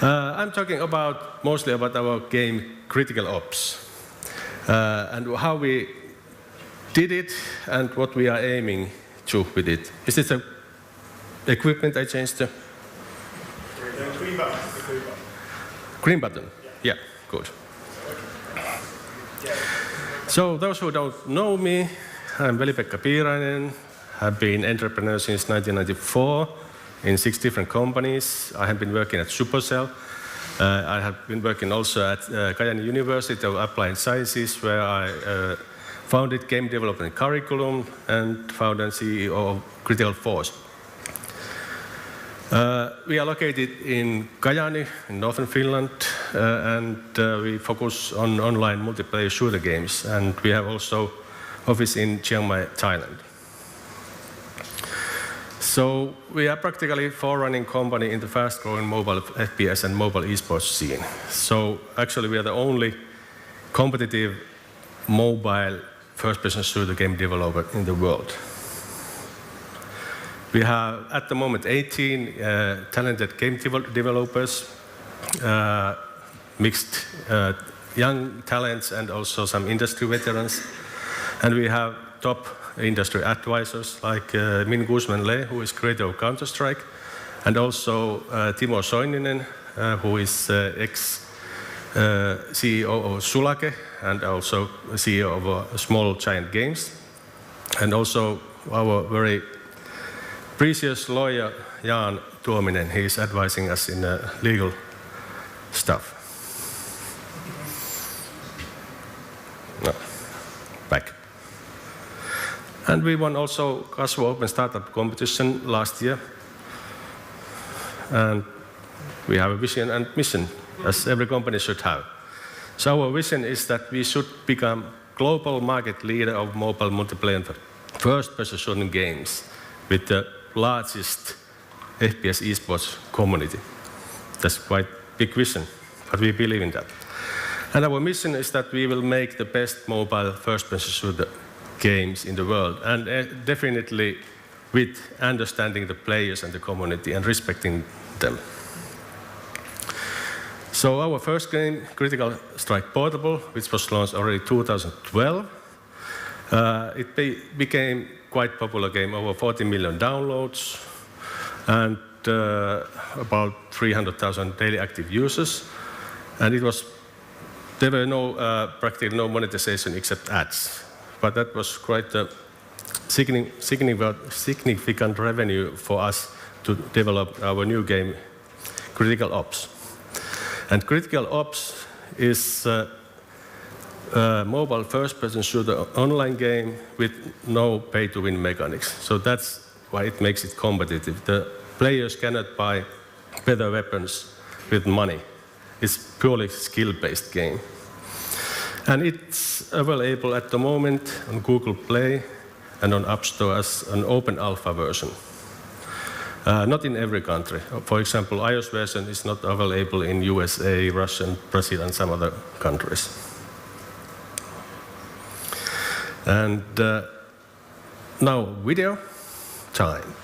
I'm talking mostly about our game Critical Ops and how we did it and what we are aiming to with it. Is this the equipment I changed to? Green button. Green button? Yeah, good. So those who don't know me, I'm Veli-Pekka Piirainen. I've been entrepreneur since 1994 in 6 different companies. I have been working at Supercell. I have been working also at Kajaani University of Applied Sciences, where I founded game development curriculum and founder and CEO of Critical Force. We are located in Kajaani, in northern Finland, and we focus on online multiplayer shooter games. And we have also office in Chiang Mai, Thailand. So we are practically a forerunning company in the fast-growing mobile FPS and mobile eSports scene. So actually we are the only competitive mobile first-person shooter game developer in the world. We have at the moment 18 talented game developers, mixed young talents and also some industry veterans. And we have top industry advisors like Min Guzman-Le, who is creator of Counter-Strike, and also Timo Soininen, who is ex-CEO of Sulake and also CEO of Small Giant Games. And also our very precious lawyer, Jan Tuominen, he is advising us in legal stuff. No, back. And we won also Kasvu Open Startup competition last year. And we have a vision and mission, as every company should have. So our vision is that we should become global market leader of mobile multiplayer first-person shooting games with the largest FPS eSports community. That's quite a big vision, but we believe in that. And our mission is that we will make the best mobile first-person shooter games in the world, and definitely with understanding the players and the community and respecting them. So our first game, Critical Strike Portable, which was launched already 2012, it became quite popular game, over 40 million downloads and about 300,000 daily active users. And there were practically no monetization except ads. But that was quite a significant revenue for us to develop our new game, Critical Ops. And Critical Ops is a mobile first-person shooter online game with no pay-to-win mechanics. So that's why it makes it competitive. The players cannot buy better weapons with money. It's purely skill-based game. And it's available at the moment on Google Play and on App Store as an open alpha version. Not in every country. For example, iOS version is not available in USA, Russia, Brazil, and some other countries. And now video time.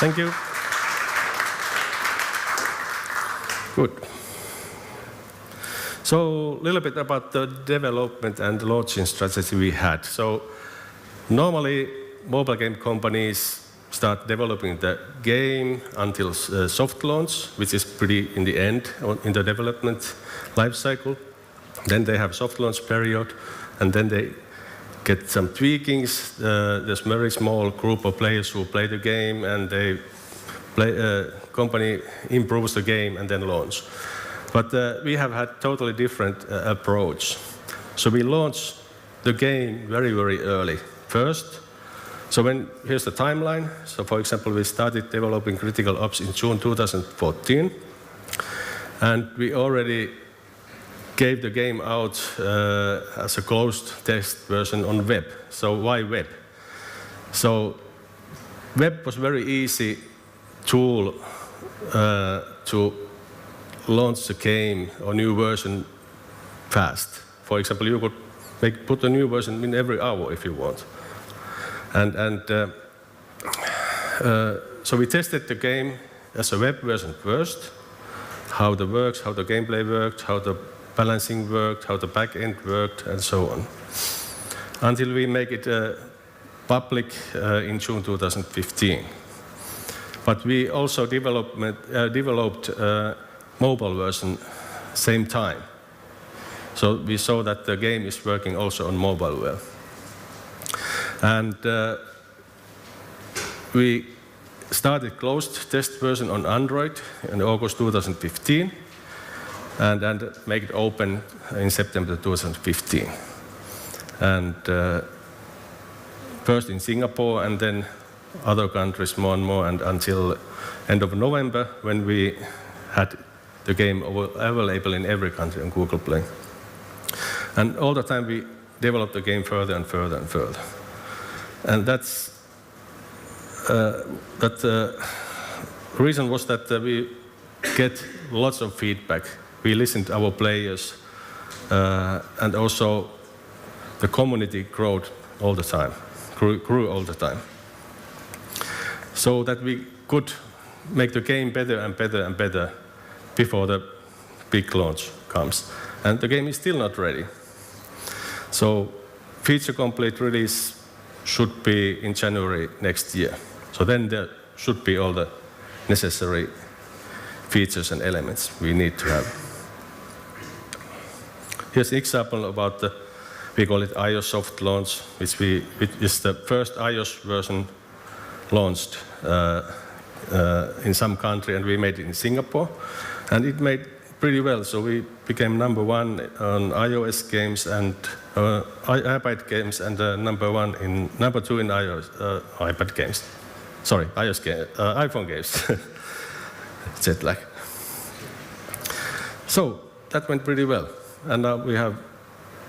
Thank you. Good. So a little bit about the development and launching strategy we had. So normally mobile game companies start developing the game until soft launch, which is pretty in the end in the development life cycle. Then they have soft launch period, and then they get some tweakings. There's a very small group of players who play the game, and they company improves the game and then launch. But we have had totally different approach. So we launched the game very, very early. First, here's the timeline. So for example, we started developing Critical Ops in June 2014, and we already gave the game out as a closed test version on web. So why web? So web was very easy tool to launch the game or new version fast. For example, you could put a new version in every hour if you want. So we tested the game as a web version first, how it works, how the gameplay worked, how the balancing worked, how the back end worked, and so on, until we make it public in June 2015. But we also developed mobile version same time. So we saw that the game is working also on mobile well. And we started closed test version on Android in August 2015, and make it open in September 2015. And first in Singapore and then other countries more and more, and until end of November, when we had the game available in every country on Google Play. And all the time we developed the game further and further and further. And that reason was that we get lots of feedback. We listened to our players, and also the community grew all the time. So that we could make the game better and better and better before the big launch comes. And the game is still not ready. So feature complete release should be in January next year. So then there should be all the necessary features and elements we need to have. Here's an example about we call it iOS soft launch, which is the first iOS version launched in some country, and we made it in Singapore, and it made pretty well. So we became number 1 on iOS games and iPad games, and number 2 in iPad games. Sorry, iPhone games. Jet lag. So that went pretty well, and now we have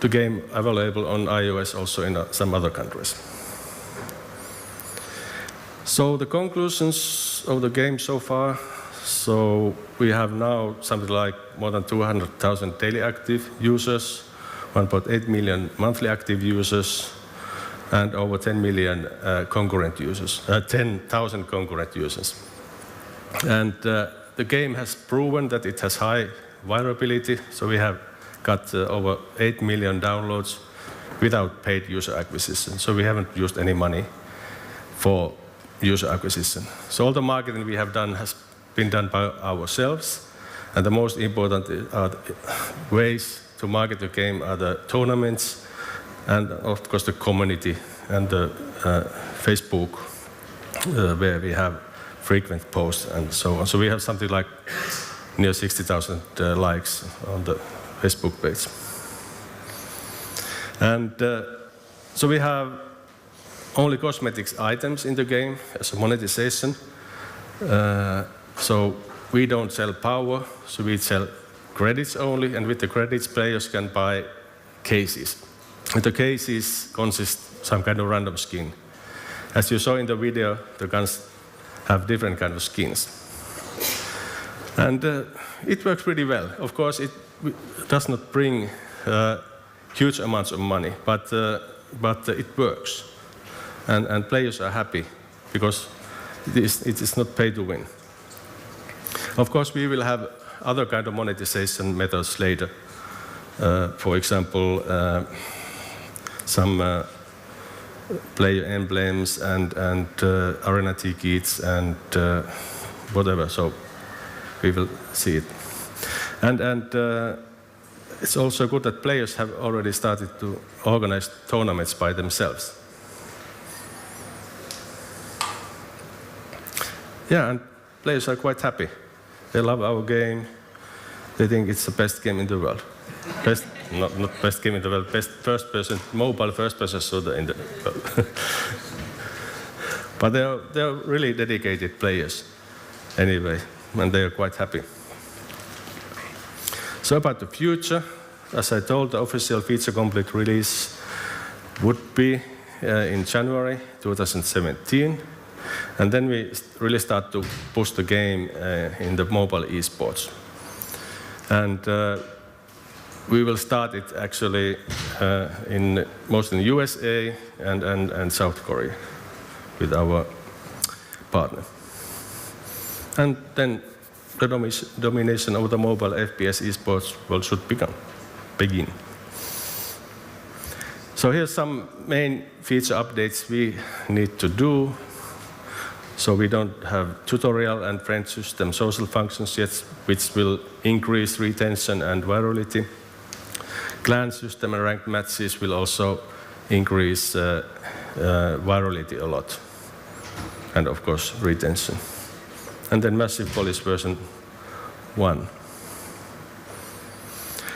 the game available on iOS also in some other countries. So the conclusions of the game so far. So we have now something like more than 200,000 daily active users, 1.8 million monthly active users, and over 10 million concurrent users, 10,000 concurrent users. And the game has proven that it has high viewability. So we have got over 8 million downloads without paid user acquisition. So we haven't used any money for user acquisition. So all the marketing we have done has been done by ourselves, and the most important ways to market the game are the tournaments, and of course the community and the Facebook, where we have frequent posts and so on. So we have something like near 60,000 likes on the Facebook page. And so we have only cosmetics items in the game as a monetization. So we don't sell power, so we sell credits only, and with the credits players can buy cases. And the cases consist some kind of random skin. As you saw in the video, the guns have different kind of skins. And it works pretty well. Of course, it does not bring huge amounts of money, but it works. And players are happy because it is not pay to win. Of course, we will have other kind of monetization methods later. For example, some player emblems and arena tickets and whatever. So we will see it. And It's also good that players have already started to organize tournaments by themselves. Yeah, and players are quite happy. They love our game. They think it's the best game in the world. Best, not best game in the world, best first-person, mobile first-person shooter in the world. But they're really dedicated players anyway, and they are quite happy. So about the future, as I told, the official feature complete release would be in January 2017. And then we really start to push the game in the mobile eSports. And we will start it actually mostly in USA and South Korea with our partner. And then the domination of the mobile FPS eSports world should begin. So here's some main feature updates we need to do. So we don't have tutorial and friend system social functions yet, which will increase retention and virality. Clan system and ranked matches will also increase virality a lot, and of course retention. And then massive polish version 1.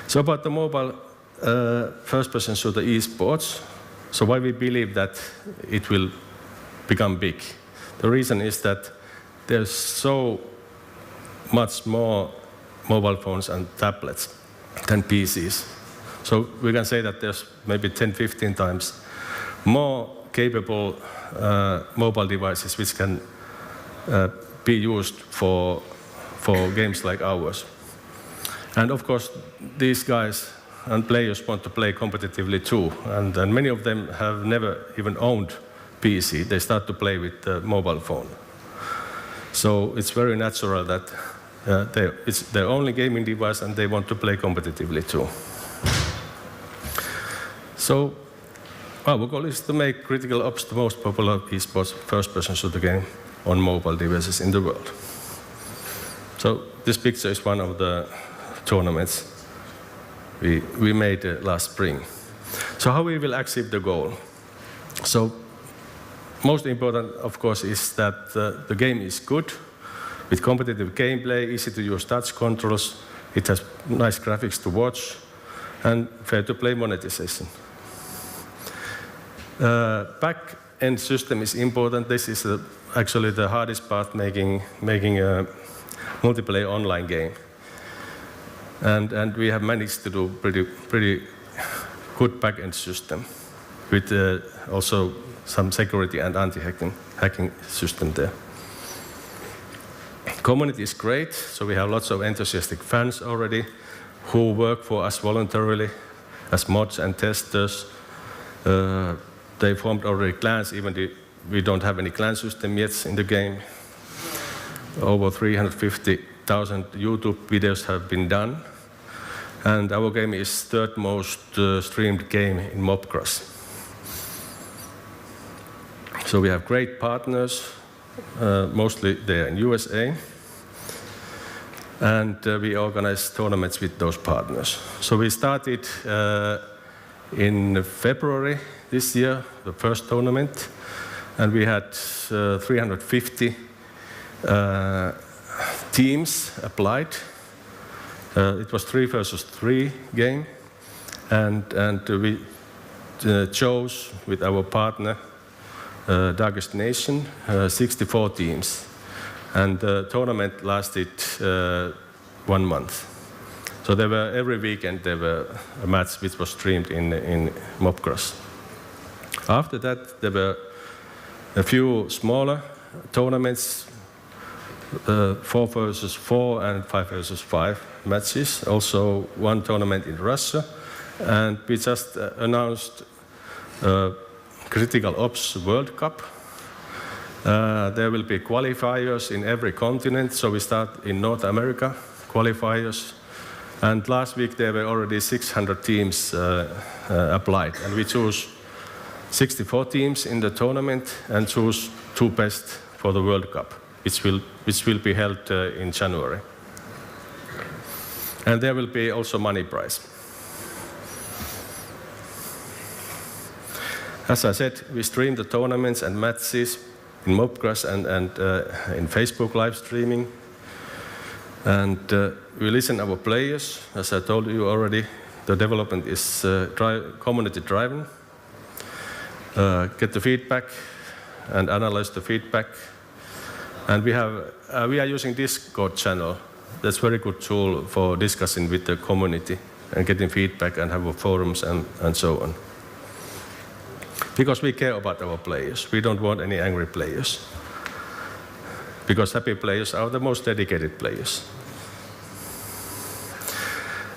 So about the mobile first-person shooter eSports, so why we believe that it will become big. The reason is that there's so much more mobile phones and tablets than PCs. So we can say that there's maybe 10-15 times more capable mobile devices which can be used for games like ours. And of course, these guys and players want to play competitively too. And many of them have never even owned PC. They start to play with the mobile phone. So it's very natural that it's their only gaming device and they want to play competitively too. So our goal is to make Critical Ops the most popular esports first-person shooter game on mobile devices in the world. So this picture is one of the tournaments we made last spring. So how we will achieve the goal? So most important, of course, is that the game is good, with competitive gameplay, easy to use touch controls, it has nice graphics to watch, and fair to play monetization. Back-end system is important. This is actually the hardest part, making a multiplayer online game. And we have managed to do pretty good back-end system with also some security and anti-hacking system there. Community is great, so we have lots of enthusiastic fans already who work for us voluntarily as mods and testers. They formed already clans, even if we don't have any clan system yet in the game. Over 350,000 YouTube videos have been done. And our game is third most streamed game in Mobcross. So we have great partners, mostly there in USA. And we organize tournaments with those partners. So we started in February this year, the first tournament, and we had 350 teams applied. It was 3 versus 3 game, and we chose with our partner, Darkest Nation, 64 teams. And the tournament lasted 1 month. So there were, every weekend there were a match which was streamed in Mobcross. After that, there were a few smaller tournaments, 4 versus 4 and 5 versus 5 matches. Also 1 tournament in Russia. And we just announced Critical Ops World Cup. There will be qualifiers in every continent, so we start in North America, qualifiers. And last week there were already 600 teams applied, and we choose 64 teams in the tournament and choose 2 best for the World Cup, which will be held in January. And there will be also money prize. As I said, we stream the tournaments and matches in Mobgrass and in Facebook live streaming. And we listen our players. As I told you already, the development is community driven. Get the feedback and analyze the feedback. And we are using Discord channel. That's a very good tool for discussing with the community and getting feedback and have forums and so on. Because we care about our players. We don't want any angry players. Because happy players are the most dedicated players.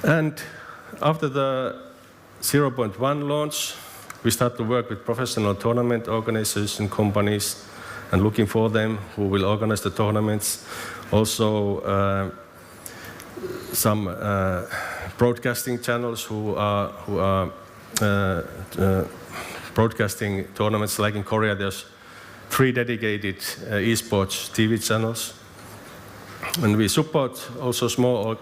And after the 0.1 launch, we start to work with professional tournament organization companies and looking for them who will organize the tournaments. Also, some broadcasting channels who are broadcasting tournaments. Like in Korea, there's 3 dedicated eSports TV channels. And we support also small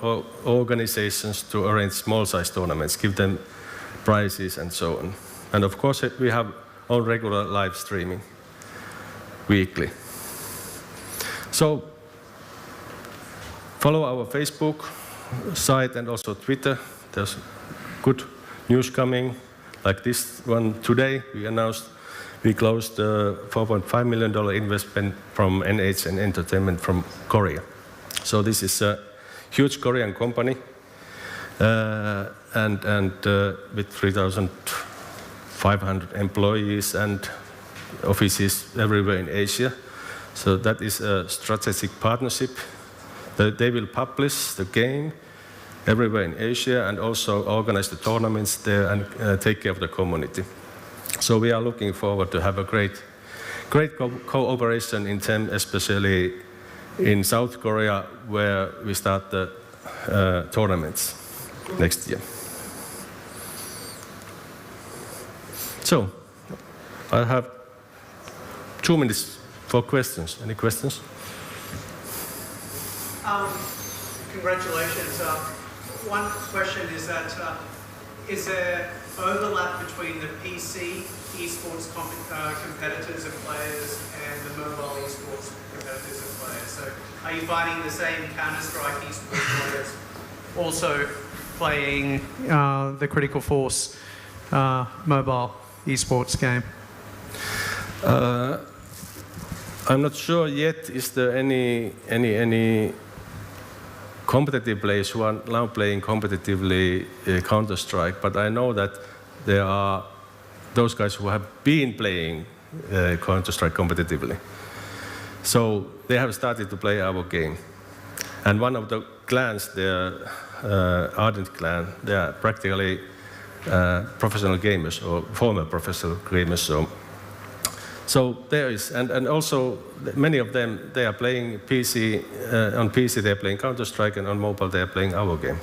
organizations to arrange small-sized tournaments, give them prizes and so on. And of course, we have all regular live streaming weekly. So follow our Facebook site and also Twitter. There's good news coming, like this one today. We announced we closed a $4.5 million investment from NH and Entertainment from Korea. So this is a huge Korean company, and with 3,500 employees and offices everywhere in Asia. So that is a strategic partnership. They will publish the game everywhere in Asia and also organize the tournaments there and take care of the community. So we are looking forward to have a great cooperation in them, especially in South Korea, where we start the tournaments next year. So I have 2 minutes for questions. Any questions? Congratulations. One question is that is there overlap between the PC esports competitors and players and the mobile esports competitors and players? So are you finding the same Counter-Strike esports players also playing the Critical Force mobile esports game? I'm not sure yet. Is there any competitive players who are now playing competitively Counter-Strike? But I know that there are those guys who have been playing Counter-Strike competitively. So they have started to play our game. And one of the clans, the Ardent clan, they are practically professional gamers or former professional gamers. So there is, and also many of them, they are playing PC, on PC they're playing Counter-Strike, and on mobile they're playing our game.